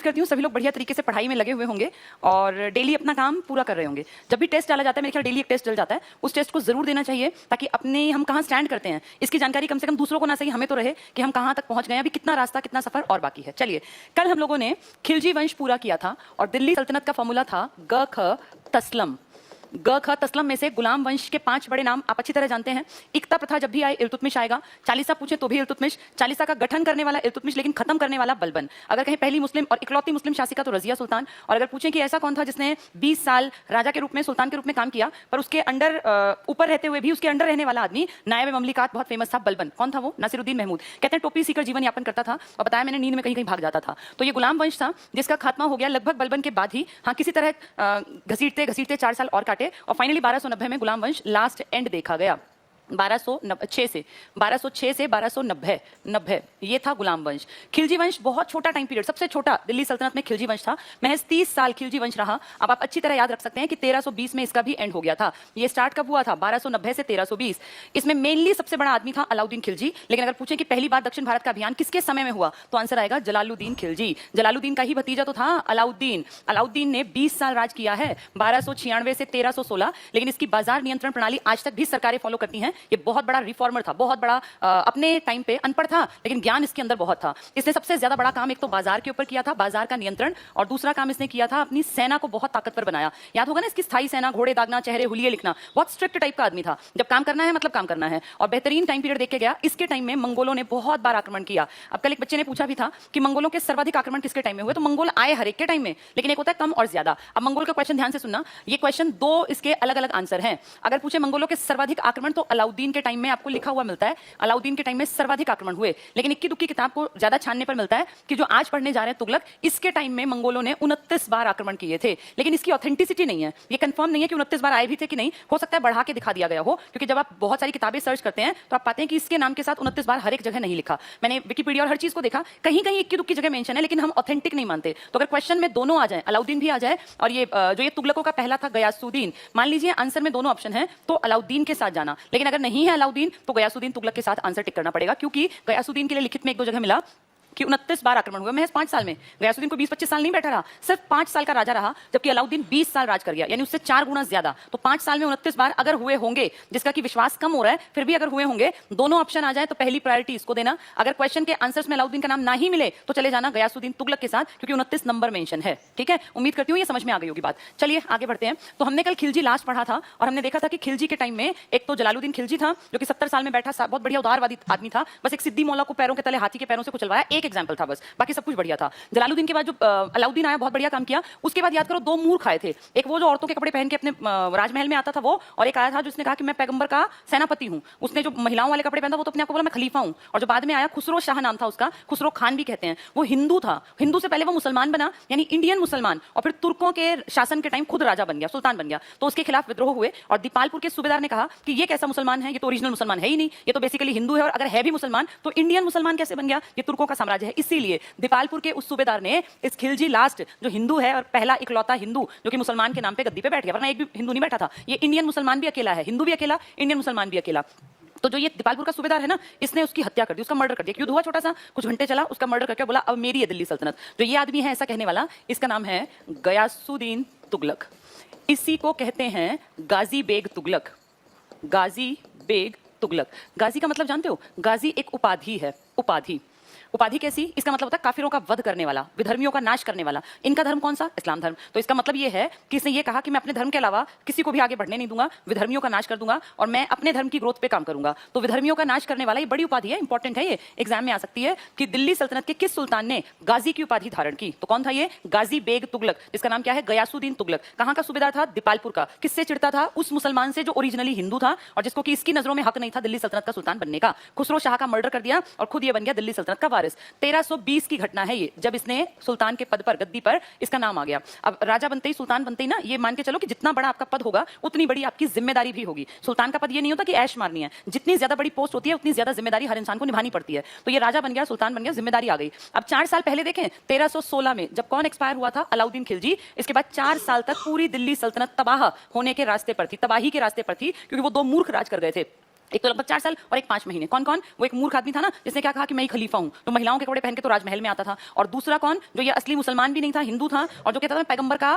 करती हूँ सभी लोग बढ़िया तरीके से पढ़ाई में लगे हुए होंगे और डेली अपना काम पूरा कर रहे होंगे। जब भी टेस्ट डाला जाता है, मेरे ख्याल डेली एक टेस्ट डल जाता है, उस टेस्ट को जरूर देना चाहिए ताकि अपने हम कहाँ स्टैंड करते हैं इसकी जानकारी कम से कम दूसरों को ना सही हमें तो रहे कि हम कहाँ तक पहुंच गए, अभी कितना रास्ता कितना सफर और बाकी है। चलिए, कल हम लोगों ने खिलजी वंश पूरा किया था और दिल्ली सल्तनत का फॉर्मूला था ग ख तस्लम। ग ख तस्लम में से गुलाम वंश के 5 बड़े नाम आप अच्छी तरह जानते हैं। इकता प्रथा जब भी आए इल्तुतमिश आएगा, चालीसा पूछे तो भी इल्तुतमिश, चालीसा का गठन करने वाला इल्तुतमिश लेकिन खत्म करने वाला बलबन। अगर कहीं पहली मुस्लिम और इकलौती मुस्लिम शासिका तो रजिया सुल्तान। और अगर पूछें कि ऐसा कौन था जिसने 20 साल राजा के रूप में सुल्तान के रूप में काम किया पर उसके अंडर ऊपर रहते हुए भी उसके अंडर रहने वाला आदमी नायब ममलिकात बहुत फेमस था, बलबन। कौन था वो? नासिरुद्दीन महमूद। कहते हैं टोपी सीकर जीवन यापन करता था और बताया मैंने नींद में कहीं कहीं भाग जाता था। तो ये गुलाम वंश था जिसका खात्मा हो गया लगभग बलबन के बाद ही। हाँ, किसी तरह घसीटते घसीटते 4 साल और काटे और फाइनली 1290 में गुलाम वंश लास्ट एंड देखा गया। 1206 से 1290 ये था गुलाम वंश। खिलजी वंश बहुत छोटा टाइम पीरियड, सबसे छोटा दिल्ली सल्तनत में खिलजी वंश था। महज 30 साल खिलजी वंश रहा। अब आप अच्छी तरह याद रख सकते हैं कि 1320 में इसका भी एंड हो गया था। ये स्टार्ट कब हुआ था? 1290 से 1320। इसमें मेनली सबसे बड़ा आदमी था अलाउद्दीन खिलजी। लेकिन अगर पूछें कि पहली बार दक्षिण भारत का अभियान किसके समय में हुआ तो आंसर आएगा जलालुद्दीन खिलजी। जलालुद्दीन का ही भतीजा तो था अलाउद्दीन। अलाउद्दीन ने 20 साल राज किया है 1296 से 1316। लेकिन इसकी बाजार नियंत्रण प्रणाली आज तक भी सरकारें फॉलो करती हैं। ये बहुत बड़ा रिफॉर्मर था, बहुत बड़ा अपने टाइम पे अनपढ़ था लेकिन ज्ञान इसके अंदर बहुत था। इसने सबसे ज्यादा बड़ा काम एक तो बाजार के ऊपर किया था, बाजार का नियंत्रण, और दूसरा काम इसने किया था अपनी सेना को बहुत ताकतवर बनाया। याद होगा ना इसकी स्थायी सेना, घोड़े दागना, चेहरे हुलिये लिखना, बहुत स्ट्रिक्ट टाइप का आदमी था। जब काम करना है मतलब काम करना है। और बेहतरीन टाइम पीरियड देख के गया। इसके टाइम में मंगोलों ने बहुत बार आक्रमण किया। अब कल एक बच्चे ने पूछा भी था कि मंगोलों के सर्वाधिक आक्रमण किसके टाइम में हुए, तो मंगोल आए हर एक के टाइम में, लेकिन एक होता है कम और ज्यादा। अब मंगोल का क्वेश्चन ध्यान से सुनना, ये क्वेश्चन 2 इसके अलग अलग आंसर हैं। अगर पूछे मंगोलों के सर्वाधिक आक्रमण तो अलाउद्दीन के टाइम में आपको लिखा हुआ मिलता है अलाउद्दीन के टाइम में सर्वाधिक आक्रमण हुए। लेकिन इक्की दुक्की किताब को ज्यादा छानने पर मिलता है कि जो आज पढ़ने जा रहे हैं तुगलक, इसके टाइम में मंगोलों ने 29 बार आक्रमण किए थे। लेकिन इसकी ऑथेंटिसिटी नहीं है, ये कंफर्म नहीं है कि 29 बार आए भी थे कि नहीं। हो सकता है बढ़ा के दिखा दिया गया हो, क्योंकि जब आप बहुत सारी किताबें सर्च करते हैं तो आप पाते हैं कि इसके नाम के साथ 29 बार हर एक जगह नहीं लिखा। मैंने विकिपीडिया और हर चीज को देखा, कहीं कहीं इक्की दुक्की जगह मेंशन है, लेकिन हम ऑथेंटिक नहीं मानते। तो अगर क्वेश्चन में दोनों आ जाए, अलाउद्दीन भी आ जाए और ये जो ये तुगलकों का पहला था गयासुद्दीन, मान लीजिए आंसर में दोनों ऑप्शन है तो अलाउद्दीन के साथ जाना। लेकिन अगर नहीं है अलाउद्दीन तो गयासुद्दीन तुगलक के साथ आंसर टिक करना पड़ेगा, क्योंकि गयासुद्दीन के लिए लिखित में 1-2 जगह मिला कि 29 बार आक्रमण हुआ महज 5 साल में। गयासुद्दीन को 20-25 साल नहीं बैठा रहा, सिर्फ 5 साल का राजा रहा, जबकि अलाउद्दीन 20 साल राज कर गया, यानी उससे 4 गुना ज्यादा। तो 5 साल में 29 बार अगर हुए होंगे, जिसका कि विश्वास कम हो रहा है, फिर भी अगर हुए होंगे, दोनों ऑप्शन आ जाए तो पहली प्रायोरिटी इसको देना। अगर क्वेश्चन के आंसर्स में अलाउद्दीन का नाम ना ही मिले तो चले जाना गयासुद्दीन तुगलक के साथ, क्योंकि 29 नंबर मेंशन है। ठीक है, उम्मीद करती हूँ ये समझ में आ गई होगी बात। चलिए आगे बढ़ते हैं। तो हमने कल खिलजी लास्ट पढ़ा था और हमने देखा था कि खिलजी के टाइम में एक तो जलालुद्दीन खिलजी था जो कि 70 साल में बैठा, बहुत बढ़िया उदारवादी आदमी था। बस एक सिद्दी मौला को पैरों के तले हाथी के पैरों से कुचलवाया, एक एग्जाम्पल था बस, बाकी सब कुछ बढ़िया था। जलालुद्दीन के बाद जो अलाउद्दीन आया, बहुत बढ़िया काम किया। उसके बाद याद करो 2 मूर्ख आए थे, एक वो जो औरतों के कपड़े पहन के अपने राजमहल में आता था वो, और एक आया था जिसने कहा कि मैं पैगंबर का सेनापति हूं। उसने जो महिलाओं वाले कपड़े पहना वो तो अपने आप को बोला मैं खलीफा हूं। और जो बाद में आया खुसरो शाह नाम था उसका, खुसरो खान भी कहते हैं, वो हिंदू था। हिंदू से पहले वो मुसलमान बना, यानी इंडियन मुसलमान, और फिर तुर्कों के शासन के टाइम खुद राजा बन गया, सुल्तान बन गया। तो उसके खिलाफ विद्रोह हुए और दीपालपुर के सूबेदार ने कहा कि ये कैसा मुसलमान है, ये तो ओरिजिनल मुसलमान है ही नहीं, ये तो बेसिकली हिंदू है, और अगर है भी मुसलमान तो इंडियन मुसलमान कैसे बन गया, ये तुर्कों का साम्राज्य है। इसीलिए दीपालपुर के उस सूबेदार ने इस खिलजी लास्ट जो हिंदू है और पहला इकलौता हिंदू जो कि मुसलमान के नाम पे गद्दी पे बैठ गया, वरना एक भी हिंदू नहीं बैठा था, ये इंडियन मुसलमान भी अकेला है, हिंदू भी अकेला, इंडियन मुसलमान भी अकेला। तो जो ये दीपालपुर का सूबेदार है ना, इसने उसकी हत्या कर दी, उसका मर्डर कर दिया। क्यों हुआ? छोटा सा कुछ घंटे चला, उसका मर्डर करके बोला अब मेरी है दिल्ली सल्तनत। जो ये आदमी है ऐसा कहने वाला, इसका नाम है गयासुद्दीन तुगलक। इसी को कहते हैं गाजी बेग तुगलक। गाजी बेग तुगलक। गाजी का मतलब जानते हो? गाजी एक उपाधि है, उपाधि। उपाधि कैसी? इसका मतलब होता है काफिरों का वध करने वाला, विधर्मियों का नाश करने वाला। इनका धर्म कौन सा? इस्लाम धर्म। तो इसका मतलब ये है कि इसने ये कहा कि मैं अपने धर्म के अलावा किसी को भी आगे बढ़ने नहीं दूंगा, विधर्मियों का नाश कर दूंगा और मैं अपने धर्म की ग्रोथ पे काम करूंगा। तो विधर्मियों का नाश करने वाला ये बड़ी उपाधि है, इंपॉर्टेंट है, ये एग्जाम में आ सकती है कि दिल्ली सल्तनत के किस सुल्तान ने गाजी की उपाधि धारण की। तो कौन था ये? गाजी बेग तुगलक, जिसका नाम क्या है? गयासुद्दीन तुगलक। कहाँ का सूबेदार था? दीपालपुर का। किससे चिढ़ता था? उस मुसलमान से जो ओरिजिनली हिंदू था और जिसको कि इसकी नजरों में हक नहीं था दिल्ली सल्तनत का सुल्तान बनने का। खुसरो शाह का मर्डर कर दिया और खुद ये बन गया दिल्ली सल्तनत का वारिस। 1320 की घटना है ये, जब इसने सुल्तान के पद पर, गद्दी पर इसका नाम आ गया। अब राजा बनते ही, सुल्तान बनते ही ना, ये मान के चलो कि जितना बड़ा आपका पद होगा उतनी बड़ी आपकी जिम्मेदारी भी होगी। सुल्तान का पद ये नहीं होता कि ऐश मारनी है, जितनी ज्यादा बड़ी पोस्ट होती है उतनी ज्यादा जिम्मेदारी हर इंसान को निभानी पड़ती है। तो ये राजा बन गया, सुल्तान बन गया, जिम्मेदारी आ गई। अब 4 साल पहले देखें 1316 में जब कौन एक्सपायर हुआ था? अलाउद्दीन खिलजी। इसके बाद 4 साल तक पूरी दिल्ली सल्तनत तबाह होने के रास्ते पर थी, तबाही के रास्ते पर थी, क्योंकि वो 2 मूर्ख राज कर गए थे। एक तो लगभग 4 साल और एक 5 महीने। कौन कौन? वो एक मूर्ख आदमी था ना जिसने क्या कहा कि मैं ही खलीफा हूं, तो महिलाओं के कपड़े पहन के तो राजमहल में आता था। और दूसरा कौन? जो ये असली मुसलमान भी नहीं था, हिंदू था, और जो कहता था मैं पैगंबर का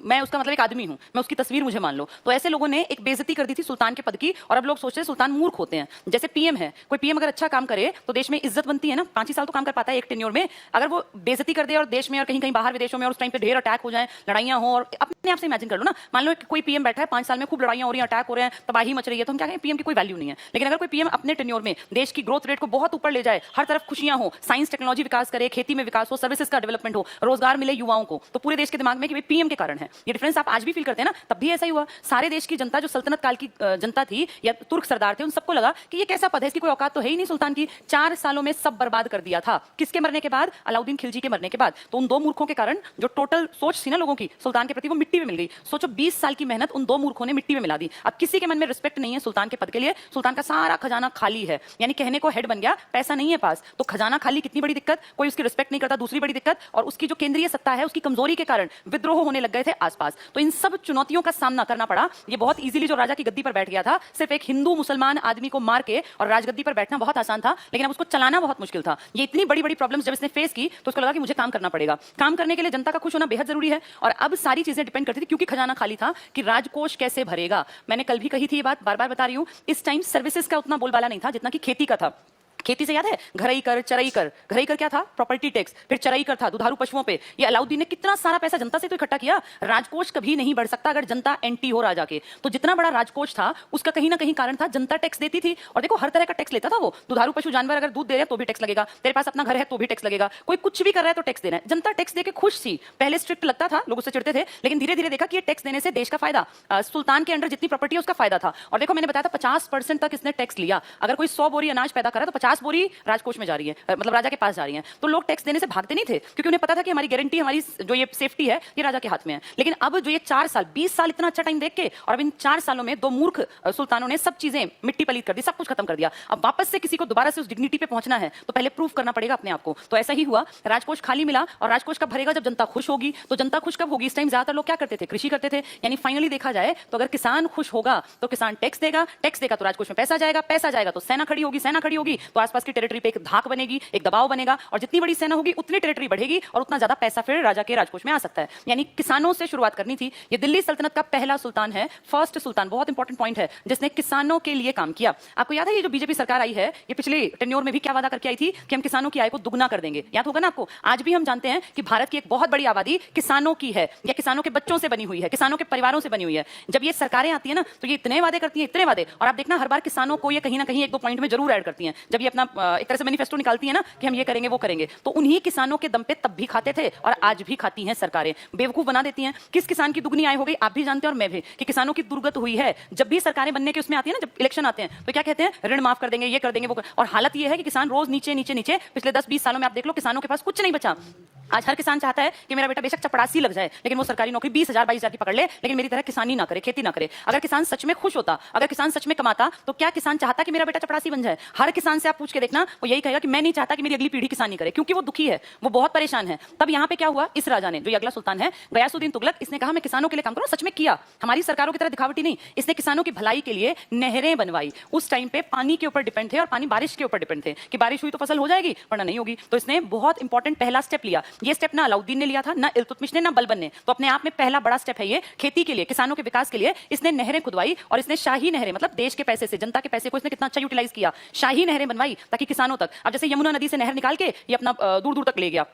मैं उसका मतलब एक आदमी हूं, मैं उसकी तस्वीर मुझे मान लो। तो ऐसे लोगों ने एक बेइज्जती कर दी थी सुल्तान के पद की, और अब लोग सोचते हैं सुल्तान मूर्ख होते हैं। जैसे पीएम है, कोई पीएम अगर अच्छा काम करे तो देश में इज्जत बनती है ना, 5 ही साल तो काम कर पाता है एक टेन्योर में। अगर वो बेइज्जती कर दे और देश में और कहीं कहीं बाहर विदेशों में और उस टाइम पे ढेर अटैक हो जाए, लड़ाइयां हो, और अपने आप से इमेजिन कर लो ना, मान लो कोई पीएम बैठा है 5 साल में खूब लड़ाइयां हो रही हैं, अटैक हो रहे हैं, तबाही मच रही है, तो हम क्या कहें पीएम की कोई वैल्यू नहीं है। लेकिन अगर कोई पीएम अपने टेन्योर में देश की ग्रोथ रेट को बहुत ऊपर ले जाए, हर तरफ खुशियां हो, साइंस टेक्नोलॉजी विकास करे, खेती में विकास हो, सर्विसेज का डेवलपमेंट हो, रोजगार मिले युवाओं को, तो पूरे देश के दिमाग में कि भाई पीएम के कारण है। ये डिफरेंस आप आज भी फील करते हैं ना, तब भी ऐसा ही हुआ। सारे देश की जनता, जो सल्तनत काल की जनता थी या तुर्क सरदार थे, उन सबको लगा कि ये कैसा पद है, इसकी कोई औकात तो है ही नहीं सुल्तान की। 4 सालों में सब बर्बाद कर दिया था। किसके मरने के बाद? अलाउद्दीन खिलजी के मरने के बाद। तो उन 2 मूर्खों के कारण जो टोटल सोच थी ना लोगों की सुल्तान के प्रति, वो मिट्टी में मिल गई। सोचो 20 साल की मेहनत उन 2 मूर्खों ने मिट्टी में मिला दी। अब किसी के मन में रिस्पेक्ट नहीं है सुल्तान के पद के लिए, सुल्तान का सारा खजाना खाली है, यानी कहने को हेड बन गया, पैसा नहीं है पास, तो खजाना खाली, कितनी बड़ी दिक्कत, कोई उसकी रिस्पेक्ट नहीं करता, दूसरी बड़ी दिक्कत, और उसकी जो केंद्रीय सत्ता है उसकी कमजोरी के कारण विद्रोह होने लग गए थे आसपास। तो इन सब चुनौतियों का सामना करना पड़ा। ये बहुत इजीली जो राजा की गद्दी पर बैठ गया था, सिर्फ एक हिंदू मुसलमान आदमी को मार के और राजगद्दी पर बैठना बहुत आसान था, लेकिन अब उसको चलाना बहुत मुश्किल था। ये इतनी बड़ी बड़ी प्रॉब्लम्स जब इसने फेस की तो उसको लगा कि मुझे काम करना पड़ेगा। काम करने के लिए जनता का खुश होना बेहद जरूरी है, और अब सारी चीजें डिपेंड करती थी, क्योंकि खजाना खाली था, कि राजकोष कैसे भरेगा। मैंने कल भी कही थी ये बात, बार बार बता रही हूं, इस टाइम सर्विसेज का उतना बोलबाला नहीं था जितना कि खेती का था। खेती से याद है, घरई कर, चरई कर। घरई कर क्या था? Property tax. फिर चरई कर था दुधारू पशुओं पे। ये अलाउद्दीन ने कितना सारा पैसा जनता से तो इकट्ठा किया। राजकोष कभी नहीं बढ़ सकता अगर जनता एंटी हो राजा के। तो जितना बड़ा राजकोष था उसका कहीं ना कहीं कारण था, जनता टैक्स देती थी, और देखो हर तरह का टैक्स लेता था वो। दुधारू पशु जानवर अगर दूध दे रहे हैं तो भी टैक्स लगेगा, तेरे पास अपना घर है तो भी टैक्स लगेगा, कोई कुछ भी कर रहा है तो टैक्स देना है। जनता टैक्स देके खुश थी। पहले स्ट्रिक्ट लगता था, लोग उससे चिढ़ते थे, लेकिन धीरे धीरे देखा कि ये टैक्स देने से देश का फायदा, सुल्तान के अंडर जितनी प्रॉपर्टी है उसका फायदा था। और देखो मैंने बताया था 50% तक इसने टैक्स लिया। अगर कोई 100 बोरी अनाज पैदा कर रहा है तो 50 बोरी राजकोष में जा रही है, मतलब राजा के पास जा रही है। तो लोग टैक्स देने से भागते नहीं थे, क्योंकि उन्हें पता था कि हमारी गारंटी, हमारी जो ये सेफ्टी है, ये राजा के हाथ में है। लेकिन अब जो ये 4 साल 20 साल इतना अच्छा टाइम देख के, और अब इन 4 सालों में 2 मूर्ख सुल्तानों ने सब चीजें मिट्टी पलीत कर दी, सब कुछ खत्म कर दिया। अब वापस से किसी को दोबारा से उस डिग्निटी पे पहुंचना है तो पहले प्रूफ करना पड़ेगा अपने आप को। तो ऐसा ही हुआ, राजकोष खाली मिला, और राजकोष कब भरेगा? जब जनता खुश होगी। तो जनता खुश कब होगी? इस टाइम ज्यादातर लोग क्या करते थे? कृषि करते थे। यानी फाइनली देखा जाए तो अगर किसान खुश होगा तो किसान टैक्स देगा, टैक्स देगा तो राजकोष में पैसा जाएगा, पैसा जाएगा तो सेना खड़ी होगी, सेना खड़ी होगी तो आसपास की टेरिटरी पे एक धाक बनेगी, एक दबाव बनेगा, और जितनी बड़ी सेना होगी उतनी टेरिटरी बढ़ेगी और उतना ज्यादा पैसा फिर राजा के राजकोष में आ सकता है। यानी किसानों से शुरुआत करनी थी। ये दिल्ली सल्तनत का पहला सुल्तान है, फर्स्ट सुल्तान, बहुत इंपॉर्टेंट पॉइंट है, जिसने किसानों के लिए काम किया। आपको याद है ये जो बीजेपी सरकार आई है, ये पिछले टेन्योर में भी क्या वादा करके आई थी कि हम किसानों की आय को दुगना कर देंगे, याद होगा ना आपको। आज भी हम जानते हैं कि भारत की एक बहुत बड़ी आबादी किसानों की है, या किसानों के बच्चों से बनी हुई है, किसानों के परिवारों से बनी हुई है। जब ये सरकारें आती है ना तो ये इतने वादे करती है, इतने वादे, और आप देखना हर बार किसानों को ये कहीं ना कहीं 1-2 पॉइंट में जरूर ऐड करती हैं। जब ये अपना एक तरह से मैनिफेस्टो निकालती है ना कि हम ये करेंगे वो करेंगे, तो उन्हीं किसानों के दम पे तब भी खाते थे और आज भी खाती हैं सरकारें। बेवकूफ बना देती हैं। किस किसान की दुगनी आय हो गई आप भी जानते हैं और मैं भी, कि किसानों की दुर्गत हुई है। जब भी सरकारें बनने के उसमें आती है ना, जब इलेक्शन आते हैं तो क्या कहते हैं? ऋण माफ कर देंगे, ये कर देंगे, वो कर। और हालत ये है कि किसान रोज नीचे नीचे नीचे, पिछले 10-20 सालों में आप देख लो किसानों के पास कुछ नहीं बचा। आज हर किसान चाहता है कि मेरा बेटा बेशक चपरासी लग जाए, लेकिन वो सरकारी नौकरी 20,000-22,000 की पकड़ ले, लेकिन मेरी तरह किसानी ना करे, खेती ना करे। अगर किसान सच में खुश होता, अगर किसान सच में कमाता, तो क्या किसान चाहता कि मेरा बेटा चपरासी बन जाए? हर किसान से आप पूछ के देखना, वो यही कहेगा कि मैं नहीं चाहता कि मेरी अगली पीढ़ी किसानी करे, क्योंकि वो दुखी है, वो बहुत परेशान है। तब यहाँ पे क्या हुआ? इस राजा ने, जो ये अगला सुल्तान है, गयासुद्दीन तुगलक, इसने कहा मैं किसानों के लिए काम करूँ। सच में किया, हमारी सरकारों की तरह दिखावटी नहीं। इसने किसानों की भलाई के लिए नहरें बनवाई। उस टाइम पे पानी के ऊपर डिपेंड थे, और पानी बारिश के ऊपर डिपेंड थे, कि बारिश हुई तो फसल हो जाएगी वरना नहीं होगी। तो इसने बहुत इंपॉर्टेंट पहला स्टेप लिया। ये स्टेप ना अलाउद्दीन ने लिया था, ना इल्तुतमिश ने, ना बलबन ने। तो अपने आप में पहला बड़ा स्टेप है ये, खेती के लिए, किसानों के विकास के लिए। इसने नहरें खुदवाई, और इसने शाही नहरें, मतलब देश के पैसे से, जनता के पैसे को इसने कितना अच्छा यूटिलाइज किया। शाही नहरें बनवाई ताकि किसानों तक, अब जैसे यमुना नदी से नहर निकाल के ये अपना दूर दूर तक ले गया।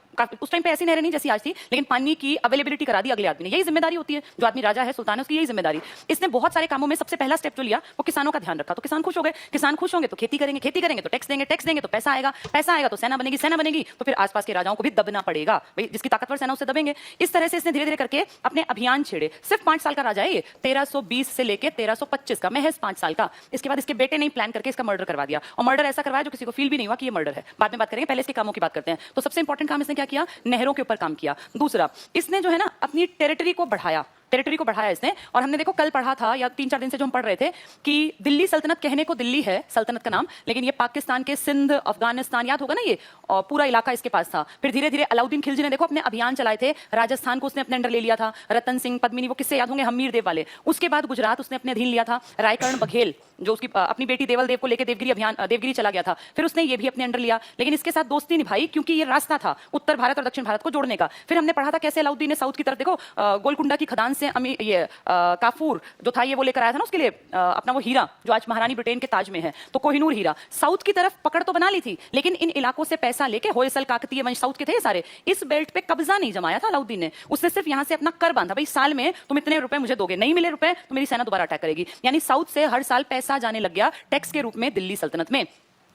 उस टाइम पे ऐसी नहरें नहीं जैसी आज थी, लेकिन पानी की अवेलेबिलिटी करा दी अगले आदमी ने। यही जिम्मेदारी होती है, जो आदमी राजा है, सुल्तान है, उसकी यही जिम्मेदारी। इसने बहुत सारे कामों में सबसे पहला स्टेप जो लिया वो किसानों का ध्यान रखा। तो किसान खुश हो गए, किसान खुश होंगे तो खेती करेंगे, खेती करेंगे तो टैक्स देंगे, टैक्स देंगे तो पैसा आएगा, पैसा आएगा तो सेना बनेगी, सेना बनेगी तो फिर आसपास के राजाओं को भी दबना पड़ेगा, भाई जिसकी ताकतवर सेना उससे दबेंगे। इस तरह से इसने धीरे धीरे करके अपने अभियान छेड़े। सिर्फ 5 साल का राजा है ये, 1320 से लेके 1325 का, महज 5 साल का। इसके बाद इसके बेटे ने प्लान करके इसका मर्डर करवा दिया, और मर्डर ऐसा करवाया जो किसी को फील भी नहीं हुआ कि ये मर्डर है। बाद में बात करेंगे, पहले इसके कामों की बात करते हैं। तो सबसे इंपॉर्टेंट काम इसने क्या किया? नहरों के ऊपर काम किया। दूसरा, इसने जो है ना अपनी टेरिटरी को बढ़ाया। टेरिटरी को बढ़ाया इसने। और हमने देखो कल पढ़ा था या 3-4 दिन से जो हम पढ़ रहे थे कि दिल्ली सल्तनत कहने को दिल्ली है सल्तनत का नाम, लेकिन ये पाकिस्तान के सिंध, अफगानिस्तान, याद होगा ना, ये और पूरा इलाका इसके पास था। फिर धीरे धीरे अलाउद्दीन खिलजी ने देखो अपने अभियान चलाए थे, राजस्थान को उसने अपने अंडर ले लिया था, रतन सिंह, पद्मिनी, वो किससे याद होंगे, हमीर देव वाले। उसके बाद गुजरात उसने अपने अधीन लिया था, रायकर्ण बघेल जो उसकी अपनी बेटी देवल देव को लेकर देवगिरी चला गया था, फिर उसने ये भी अपने अंडर लिया, लेकिन इसके साथ दोस्ती निभाई क्योंकि ये रास्ता था उत्तर भारत और दक्षिण भारत को जोड़ने का। फिर हमने पढ़ा था कैसे अलाउद्दीन ने साउथ की तरफ देखो गोलकुंडा की खदान से ये काफूर जो था ये वो लेकर आया था ना उसके लिए अपना वो हीरा जो आज महारानी ब्रिटेन के ताज में है, तो कोहिनूर हीरा। साउथ की तरफ पकड़ तो बना ली थी, लेकिन इन इलाकों से पैसा लेके होयसल, काकतीय वंश साउथ के थे सारे, इस बेल्ट पे कब्जा नहीं जमाया था अलाउद्दीन ने। उसने सिर्फ यहां से अपना कर बांधा, भाई साल में तुम इतने रुपए मुझे दोगे, नहीं मिले रुपए तो मेरी सेना दोबारा अटैक करेगी। यानी साउथ से हर साल पैसा जाने लग गया टैक्स के रूप में दिल्ली सल्तनत में।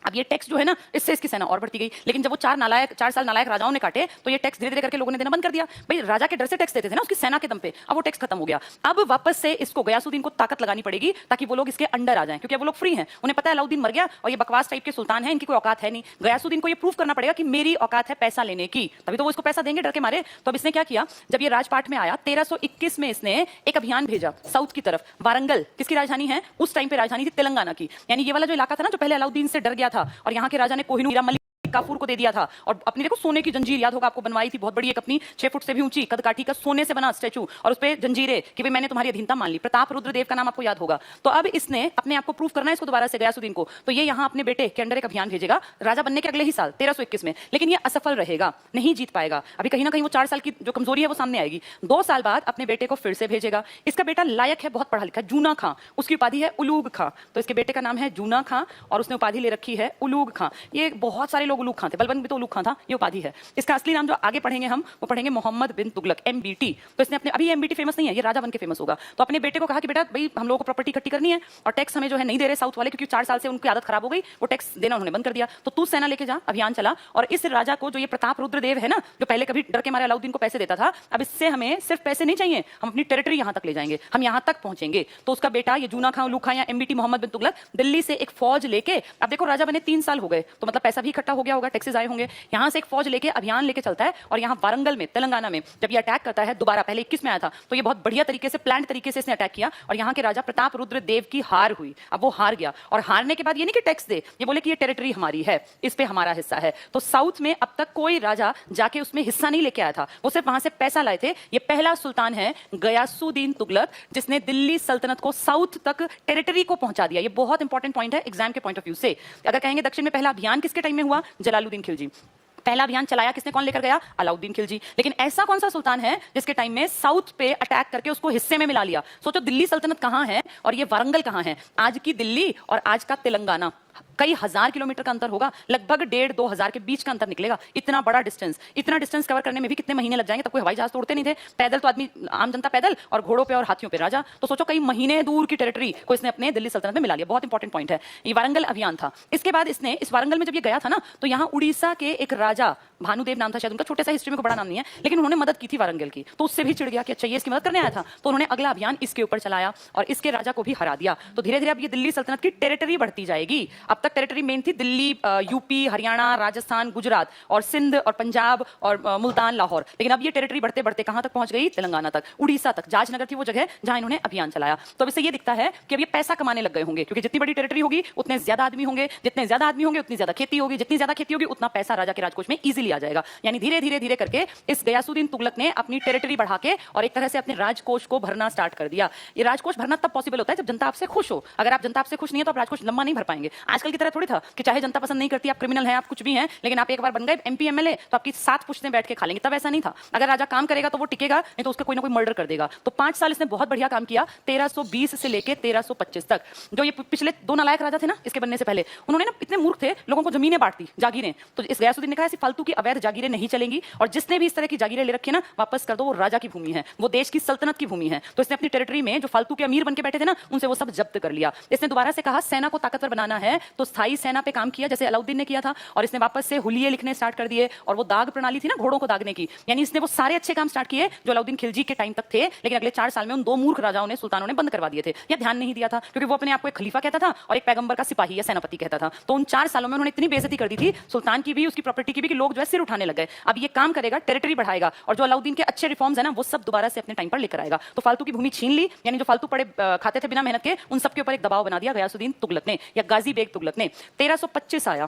अब ये टैक्स जो है ना, इससे इसकी सेना और बढ़ती गई, लेकिन जब वो 4 साल नालायक राजाओं ने काटे तो ये टैक्स धीरे धीरे करके लोगों ने देना बंद कर दिया। भाई राजा के डर से टैक्स देते थे ना उसकी सेना के दम पे, अब वो टैक्स खत्म हो गया। अब वापस से इसको गयासुद्दीन को ताकत लगानी पड़ेगी ताकि वो लोग इसके अंडर आ जाएं, क्योंकि अब वो लोग फ्री हैं, उन्हें पता है अलाउद्दीन मर गया और ये बकवास टाइप के सुल्तान है, इनकी कोई औकात है नहीं। गयासुद्दीन को ये प्रूव करना पड़ेगा कि मेरी औकात है पैसा लेने की, तभी तो वो इसको पैसा देंगे डर के मारे। तो अब इसने क्या किया, जब ये राजपाट में आया 1321 में इसने एक अभियान भेजा साउथ की तरफ। वारंगल किसकी राजधानी है उस टाइम पे, राजधानी थी तेलंगाना की। यानी ये वाला जो इलाका था ना जो पहले अलाउद्दीन से डर गया था, और यहाँ के राजा ने कोहिनूर हीरा मलिक काफूर को दे दिया था, और अपनी देखो सोने की जंजीर याद होगा आपको बनवाई थी बहुत बड़ी, एक अपनी 6 फुट से भी ऊंची कदकाठी का सोने से बना स्टैचू, और उस पे जंजीरें कि भाई मैंने तुम्हारी अधीनता मान ली। प्रताप रुद्र देव का नाम आपको याद होगा। तो अब इसने अपने आप को प्रूव करना है इसको दोबारा से गयासुद्दीन को, तो ये यहाँ अपने बेटे के अंडर एक अभियान भेजेगा राजा बनने के अगले ही साल 1321 में, लेकिन ये असफल रहेगा, नहीं जीत पाएगा। अभी कहीं ना कहीं वो 4 साल की जो कमजोरी है वो सामने आएगी। 2 साल बाद अपने बेटे को फिर से भेजेगा। इसका बेटा लायक है, बहुत पढ़ा लिखा, जूना खां, उसकी उपाधि है उलूग खां। तो इसके बेटे का नाम है जूना खां और उसने उपाधि ले रखी है उलूग खां। ये बहुत सारे लोग उलूग खां थे, बलबन भी तो उलूग खां था, ये उपाधि है। इसका असली नाम जो आगे पढ़ेंगे हम वो पढ़ेंगे मोहम्मद बिन तुगलक, MBT। तो इसने अपने, अभी MBT फेमस नहीं है, ये राजा बन के फेमस होगा। तो अपने बेटे को कहा कि बेटा भाई हम लोगों को प्रॉपर्टी इकट्ठी करनी है और टैक्स हमें जो है नहीं दे रहे साउथ वाले, क्योंकि 4 साल से उनकी आदत खराब हो गई, वो टैक्स देना उन्होंने बंद कर दिया। तो तू सेना लेके जा, अभियान चला, और इस राजा को जो ये प्रताप रुद्र देव है ना, जो पहले कभी डर के मारे अलाउद्दीन को पैसे देता था, अब इससे हमें सिर्फ पैसे नहीं चाहिए, हम अपनी टेरिटरी यहां तक ले जाएंगे, हम यहां तक पहुंचेंगे। तो उसका बेटा ये जूना खां, उलूग खां या MBT मोहम्मद बिन तुगलक दिल्ली से एक फौज लेके, अब देखो राजा बने 3 साल हो गए, तो मतलब पैसा भी इकट्ठा हो गया होगा, टैक्सेस आए होंगे, यहां से एक फौज लेके अभियान लेके चलता है, और यहाँ वारंगल में तेलंगाना में जब ये अटैक करता है दोबारा, पहले 21 में आया था, तो ये बहुत बढ़िया तरीके से प्लान तरीके से इसने अटैक किया, और यहाँ के राजा प्रताप रुद्र देव की हार हुई। अब वो हार गया, और हारने के बाद ये नहीं कि टैक्स दे, ये बोले कि ये टेरिटरी हमारी है, इस पे हमारा हिस्सा है। तो साउथ में अब तक कोई राजा जाके उसमें हिस्सा नहीं लेके आया था, वो सिर्फ वहां से पैसा लाए थे। ये पहला सुल्तान है गयासुद्दीन तुगलक जिसने दिल्ली सल्तनत को साउथ तक टेरिटरी को पहुंचा दिया। ये बहुत इंपॉर्टेंट पॉइंट है एग्जाम के पॉइंट ऑफ व्यू से। अगर कहेंगे दक्षिण में पहला अभियान किसके टाइम में हुआ, जलालुद्दीन खिलजी। पहला अभियान चलाया किसने, कौन लेकर गया, अलाउद्दीन खिलजी। लेकिन ऐसा कौन सा सुल्तान है जिसके टाइम में साउथ पे अटैक करके उसको हिस्से में मिला लिया। सोचो दिल्ली सल्तनत कहां है और ये वारंगल कहां है, आज की दिल्ली और आज का तेलंगाना कई हजार किलोमीटर का अंतर होगा, लगभग 1,500-2 हजार के बीच का अंतर निकलेगा। इतना बड़ा डिस्टेंस, इतना डिस्टेंस कवर करने में भी कितने महीने लग जाएंगे। तब कोई हवाई जहाज तोड़ते नहीं थे, पैदल तो आदमी, आम जनता पैदल, और घोड़ों पे और हाथियों पे राजा। तो सोचो कई महीने दूर की टेरिटरी को इसने अपने दिल्ली सल्तनत में मिला लिया। बहुत इंपॉर्टेंट पॉइंट है, ये वारंगल अभियान था। इसके बाद इसने इस वारंगल में जब ये गया था ना, तो यहाँ उड़ीसा के एक राजा, भानुदेव नाम था शायद उनका, छोटे सा हिस्ट्री में, को बड़ा नाम नहीं है, लेकिन उन्होंने मदद की थी वारंगल की, तो उससे भी चिढ़ गया कि अच्छा ये इसकी मदद करने आया था, तो उन्होंने अगला अभियान इसके ऊपर चलाया और इसके राजा को भी हरा दिया। तो धीरे धीरे अब ये दिल्ली सल्तनत की टेरिटरी बढ़ती जाएगी। अब तक टेरिटरी मेन थी दिल्ली, यूपी, हरियाणा, राजस्थान, गुजरात और सिंध और पंजाब और मुल्तान, लाहौर, लेकिन अब ये टेरिटरी बढ़ते बढ़ते कहां तक पहुंच गई, तेलंगाना तक, उड़ीसा तक। जाजनगर थी वो जगह जहां इन्होंने अभियान चलाया। तो अब इससे ये दिखता है कि अब ये पैसा कमाने लग गए होंगे, क्योंकि जितनी बड़ी टेरिटरी होगी उतने ज्यादा आदमी होंगे, जितने ज्यादा आदमी होंगे उतनी ज्यादा खेती होगी, जितनी ज्यादा खेती होगी उतना पैसा राजा के राजकोष में इजीली आ जाएगा। यानी धीरे धीरे धीरे करके इस गयासुद्दीन तुगलक ने अपनी टेरिटरी बढ़ा के और एक तरह से अपने राजकोष को भरना स्टार्ट कर दिया। ये राजकोष भरना तब पॉसिबल होता है जब जनता आपसे खुश हो। अगर आप जनता आपसे खुश नहीं है तो आप राजकोष लंबा नहीं भर पाएंगे। आजकल की तरह थोड़ी था कि चाहे जनता पसंद नहीं करती, आप क्रिमिनल हैं, आप कुछ भी हैं, लेकिन आप एक बार बन गए MP MLA तो आपकी 7 पुश्तें बैठ के खा लेंगे। तब ऐसा नहीं था, अगर राजा काम करेगा तो वो टिकेगा, नहीं तो उसका कोई ना कोई मर्डर कर देगा। तो 5 साल इसने बहुत बढ़िया काम किया, 1320 से लेके 1325 तक। जो ये पिछले 2 नालायक राजा थे ना इसके बनने से पहले, उन्होंने ना इतने मूर्ख थे, लोगों को जमीनें बांटती, जागीरें। तो इस गयासुद्दीन ने कहा ऐसी फालतू की अवैध जागीरें नहीं चलेंगी, और जिसने भी इस तरह की जागीरें ले रखी है ना वापस कर दो, वो राजा की भूमि है, वो देश की सल्तनत की भूमि है। तो इसने अपनी टेरिटरी में जो फालतू के अमीर बन के बैठे थे ना, उनसे वो सब जब्त कर लिया। इसने दोबारा से कहा सेना को ताकतवर बनाना है तो स्थायी सेना पे काम किया जैसे अलाउद्दीन ने किया था, और इसने वापस से हुलिये लिखने स्टार्ट कर दिए, और वो दाग प्रणाली थी ना घोड़ों को दागने की, यानी इसने वो सारे अच्छे काम स्टार्ट किए जो अलाउद्दीन खिलजी के टाइम तक थे, लेकिन अगले 4 साल में उन 2 मूर्ख राजाओं ने, सुल्तानों ने बंद करवा दिए थे या ध्यान नहीं दिया था, क्योंकि वो अपने आप को एक खलीफा कहता था और एक पैगंबर का सिपाही या सेनापति कहता था। तो उन 4 सालों में उन्होंने इतनी बेइज्जती कर दी थी सुल्तान की भी, उसकी प्रॉपर्टी की भी, कि लोग जो है सिर उठाने लग गए। अब ये काम करेगा, टेरिटरी बढ़ाएगा, और जो अलाउद्दीन के अच्छे रिफॉर्म्स है ना वो सब दोबारा से अपने टाइम पर लेकर आएगा। तो फालतू की भूमि छीन ली, यानी जो फालतू पड़े खाते थे बिना मेहनत के, उन सबके ऊपर एक दबाव बना दिया गयासुद्दीन तुगलक ने या गाजी बेग तुगलक ने। 1325 आया,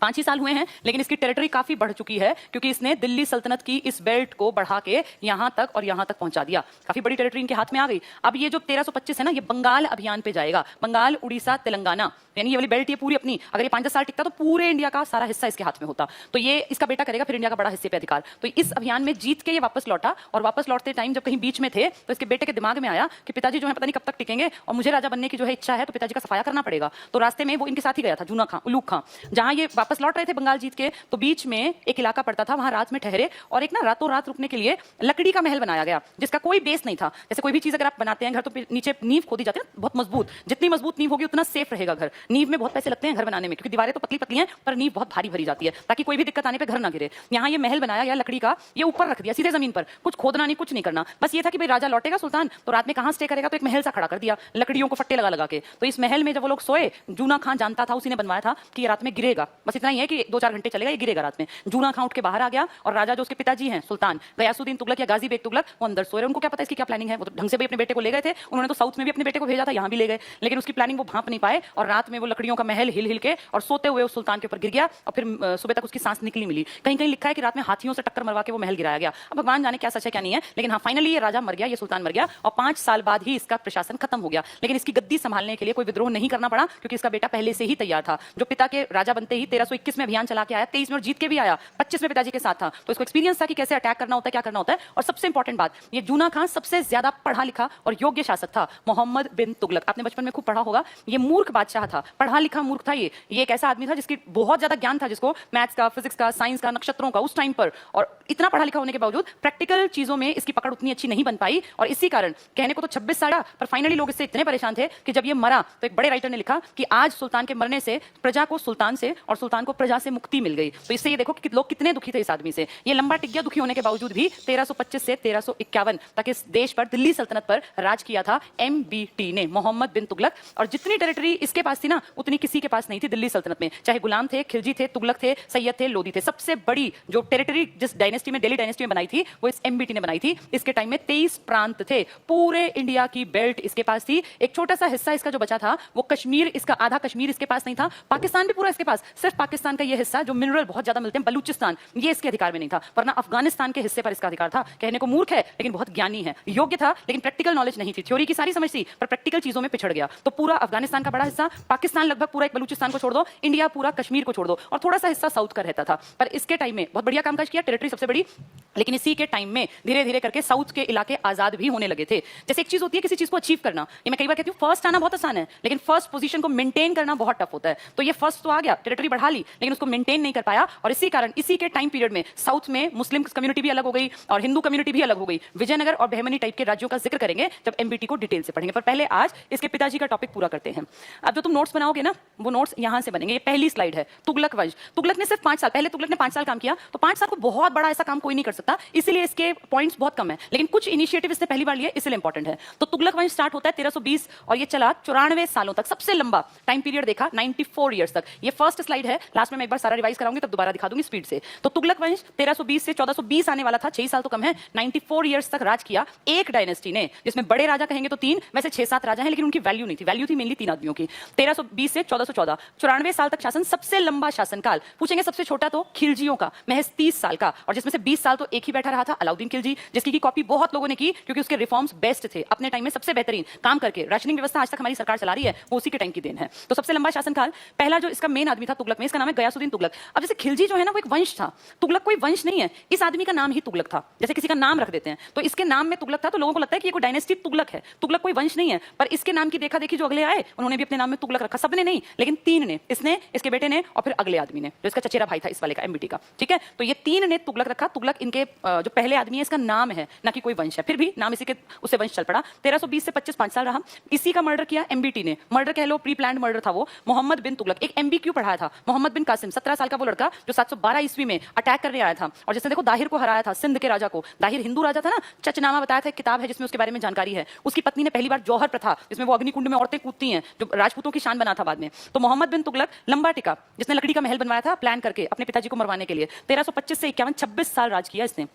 5 ही साल हुए हैं, लेकिन इसकी टेरिटरी काफी बढ़ चुकी है, क्योंकि इसने दिल्ली सल्तनत की इस बेल्ट को बढ़ा के यहां तक और यहां तक पहुंचा दिया। काफी बड़ी टेरिटरी इनके हाथ में आ गई। अब ये जो 1325 है ना, ये बंगाल अभियान पे जाएगा, बंगाल, उड़ीसा, तेलंगाना, यानी ये वाली बेल्ट ये पूरी अपनी, अगर ये 5-10 साल टिकता तो पूरे इंडिया का सारा हिस्सा इसके हाथ में होता। तो ये इसका बेटा करेगा फिर इंडिया का बड़ा हिस्से पे अधिकार। तो इस अभियान में जीत के ये वापस लौटा, और वापस लौटते टाइम जब कहीं बीच में थे तो इसके बेटे के दिमाग में आया कि पिताजी जो है पता नहीं कब तक टिकेंगे, और मुझे राजा बनने की जो है इच्छा है, तो पिताजी का सफाया करना पड़ेगा। तो रास्ते में वो इनके साथ ही गया था, जूना खां, उलूग खां, जहां ये वापस लौट रहे थे बंगाल जीत के, तो बीच में एक इलाका पड़ता था, वहां रात में ठहरे, और एक ना रातों रात रुकने के लिए लकड़ी का महल बनाया गया, जिसका कोई बेस नहीं था। जैसे कोई भी चीज अगर आप बनाते हैं घर, तो नीचे नींव खोदी जाती है ना, बहुत मजबूत, जितनी मजबूत नींव होगी उतना सेफ रहेगा घर। नींव में बहुत पैसे लगते हैं घर बनाने में, क्योंकि दीवारें तो पतली पतली हैं पर नींव बहुत भारी भरी जाती है, ताकि कोई भी दिक्कत आने पे घर ना गिरे। यहाँ ये महल बनाया गया लकड़ी का, ये ऊपर रख दिया सीधे जमीन पर, कुछ खोदना नहीं, कुछ नहीं करना, बस ये था कि भाई राजा लौटेगा सुल्तान, तो रात में कहाँ स्टे करेगा, तो एक महल सा खड़ा कर दिया लकड़ियों को फट्टे लगा लगा के। तो इस महल में जब वो लोग सोए, जूना खां जानता था, उसी ने बनवाया था कि ये रात में गिरेगा, बस इतना ही है कि 2-4 घंटे चलेगा, ये गिरेगा रात में। जूना खां उठ के बाहर आ गया, और राजा जो उसके पिताजी हैं सुल्तान गयासुद्दीन तुगलक या गाजी बेग तुगलक, वो अंदर सोए रहे। उनको क्या पता इसकी क्या प्लानिंग है, वो तो ढंग से भी अपने बेटे को ले गए थे, उन्होंने तो साउथ में भी अपने बेटे को भेजा था, यहाँ भी ले गए, लेकिन उसकी प्लानिंग वो भांप नहीं पाए, और रात में वो लकड़ियों का महल हिल हिल के और सोते हुए उस सुल्तान के ऊपर गिर गया, और फिर सुबह तक उसकी सांस निकली मिली। कहीं कहीं लिखा है कि रात में हाथियों से टक्कर मरवा के वो महल गिराया गया। अब भगवान जाने क्या सच है क्या नहीं है, लेकिन हाँ फाइनली ये राजा मर गया, ये सुल्तान मर गया, और 5 साल बाद ही इसका प्रशासन खत्म हो गया। लेकिन इसकी गद्दी संभालने के लिए कोई विद्रोह नहीं करना पड़ा, क्योंकि इसका बेटा पहले से ही तैयार था। जो पिता के राजा बनते ही 1321 में अभियान चला के आया, 23 में और जीत के भी आया, 25 में पिताजी के साथ था, तो इसको एक्सपीरियंस था कि कैसे अटैक करना होता है, क्या करना होता है। और सबसे इंपॉर्टेंट बात, ये जूना खां सबसे ज्यादा पढ़ा लिखा और योग्य शासक था, मोहम्मद बिन तुगलक। आपने बचपन में खूब पढ़ा होगा, ये मूर्ख बादशाह था, पढ़ा लिखा मूर्ख था। ये एक ऐसा आदमी था जिसकी बहुत ज्यादा ज्ञान था, जिसको मैथ्स का, फिजिक्स का, साइंस का, नक्षत्रों का उस टाइम पर, और इतना पढ़ा लिखा होने के बावजूद प्रैक्टिकल चीजों में इसकी पकड़ उतनी अच्छी नहीं बन पाई। और इसी कारण कहने को तो 26 साल, पर फाइनली लोग इससे इतने परेशान थे कि जब ये मरा तो एक बड़े राइटर ने लिखा कि आज सुल्तान के मरने से प्रजा को सुल्तान से और सुल्तान को प्रजा से मुक्ति मिल गई। तो इससे ये देखो कि लोग कितने दुखी थे इस आदमी से। ये लंबा टिक गया दुखी होने के बावजूद भी। 1325 से 1351 तक इस देश पर, दिल्ली सल्तनत पर राज किया था MBT ने, मोहम्मद बिन तुगलक। और जितनी टेरिटरी इसके पास थी ना, उतनी किसी के पास नहीं थी दिल्ली सल्तनत में, चाहे गुलाम थे, खिलजी थे, तुगलक थे, सैयद थे, लोधी थे। सबसे बड़ी जो टेरिटरी जिस डायनेस्टी में, दिल्ली डायनेस्टी में बनाई थी, वो इस MBT ने बनाई थी। इसके टाइम में 23 प्रांत थे, पूरे इंडिया की बेल्ट इसके पास थी। एक छोटा सा हिस्सा इसका जो बचा था वो कश्मीर, इसका आधा कश्मीर इसके पास नहीं था। पाकिस्तान भी पूरा इसके पास, सिर्फ पाकिस्तान का ये हिस्सा जो मिनरल बहुत ज्यादा मिलते हैं, बलूचिस्तान, ये इसके अधिकार में नहीं था, वरना अफगानिस्तान के हिस्से पर इसका अधिकार था। कहने को मूर्ख है लेकिन बहुत ज्ञानी है, योग्य था, लेकिन प्रैक्टिकल नॉलेज नहीं थी। थ्योरी की सारी समझ थी पर प्रैक्टिकल चीजों में पिछड़ गया। तो पूरा अफगानिस्तान का बड़ा हिस्सा, पाकिस्तान लगभग पूरा, एक बलूचिस्तान को छोड़ दो, इंडिया पूरा कश्मीर को छोड़ दो, और थोड़ा सा हिस्सा साउथ का रहता था। पर इसके टाइम में बहुत बढ़िया कामकाज किया, टेरिटरी सबसे बड़ी। लेकिन इसी के टाइम में धीरे धीरे करके साउथ के इलाके आजाद भी होने लगे थे। जैसे एक चीज होती है किसी चीज को अचीव करना, ये मैं कई बार कहती हूँ, फर्स्ट आना बहुत आसान है, लेकिन फर्स्ट पोजीशन को मेंटेन करना बहुत टफ होता है। तो ये फर्स्ट तो आ गया, टेरिटरी बढ़ा ली, लेकिन उसको मेंटेन नहीं कर पाया, और इसी कारण इसी के टाइम पीरियड में साउथ में मुस्लिम कम्युनिटी भी अलग हो गई और हिंदू कम्युनिटी भी अलग हो गई। विजयनगर और बहमनी टाइप के राज्यों का जिक्र करेंगे जब MBT को डिटेल से पढ़ेंगे, पर पहले आज इसके पिताजी का टॉपिक पूरा करते हैं। अब जो तुम नोट्स बनाओगे ना, वो नोट्स यहां से बनेंगे। ये पहली स्लाइड है, तुगलक वंश। तुगलक ने सिर्फ 5 साल, पहले तुगलक ने 5 साल काम किया, तो 5 साल को बहुत बड़ा ऐसा काम कोई नहीं कर सकता, इसीलिए इसके पॉइंट्स बहुत कम है, लेकिन कुछ इनिशिएटिव इसने पहली बार लिए, इसलिए इंपॉर्टेंट है। तो तुगलक वंश स्टार्ट होता है 1320 और ये चला 94 सालों तक, सबसे लंबा टाइम पीरियड देखा 94 ईयर्स तक। ये फर्स्ट स्लाइड है, लास्ट में मैं एक बार सारा रिवाइज कराऊंगी, तब दोबारा दिखा दूंगी स्पीड से। तो तुगलक वंश 1320 से 1420 आने वाला था, 6 साल तो कम है, 94 ईयर्स तक राज किया एक डायनेस्टी ने, जिसमें बड़े राजा कहेंगे तो 3, वैसे 6-7 राजा हैं, लेकिन उनकी वैल्यू नहीं थी, वैल्यू थी मेनली 3 आदमियों की। 1320 से 1414, 94 साल तक शासन, सबसे लंबा शासनकाल। पूछेंगे सबसे छोटा तो खिलजियों का, महज 30 साल का, और जिसमें से 20 साल तो एक ही बैठा रहा था, अलाउद्दीन खिलजी, जिसकी कॉपी बहुत लोगों ने की, क्योंकि उसके रिफॉर्म्स बेस्ट थे, अपने टाइम में सबसे बेहतरीन काम करके। राशनिंग व्यवस्था आज तक हमारी सरकार चला रही है, वो उसी के टाइम की देन है। तो सबसे लंबा शासनकाल। पहला जो इसका मेन आदमी था तुगलक में, इसका जिसका नाम है गयासुद्दीन तुगलक। अब जैसे खिलजी जो है ना वो एक वंश था, तुगलक कोई वंश नहीं है, इस आदमी का नाम ही तुगलक था। जैसे किसी का नाम रख देते हैं तो इसके नाम में तुगलक था, तो लोगों को लगता है कि ये कोई डायनेस्टी तुगलक है। तुगलक कोई वंश नहीं है, पर इसके नाम की देखा देखी जो अगले आए उन्होंने भी अपने नाम में तुगलक रखा। सबने नहीं, लेकिन 3 ने, इसने, इसके बेटे ने और फिर अगले आदमी ने, जो इसका चचेरा भाई था इस वाले का, एमबीटी का। ठीक है, तो ये 3 ने तुगलक रखा। तुगलक इनके जो पहले आदमी है इसका नाम है, ना कि कोई वंश है। फिर भी नाम इसी के उससे वंश चल पड़ा। 1320 से 25 5 साल रहा। इसी का मर्डर किया एमबीटी ने। मर्डर कह लो, प्री प्लान्ड मर्डर था वो। मोहम्मद बिन तुगलक, एक एमबीक्यू पढ़ाया था, मोहम्मद बिन कासिम, 17 साल का वो लड़का जो 712 ईस्वी में अटैक करने आया था और जिसने देखो दाहिर को हराया था, सिंध के राजा को। दाहिर हिंदू राजा था ना, चचनामा बताया था, एक किताब है जिसमें उसके बारे में जानकारी है। उसकी पत्नी ने पहली बार जौहर प्रथा, जिसमें वो अग्निकुंड में औरतें कूदती हैं, जो राजपूतों की शान बना था बाद में। तो मोहम्मद बिन तुगलक लंबा टिका, जिसने लकड़ी का महल बनवाया था प्लान करके अपने पिताजी को मरवाने के लिए। 1325 से 51, 26 साल राज किया इसने।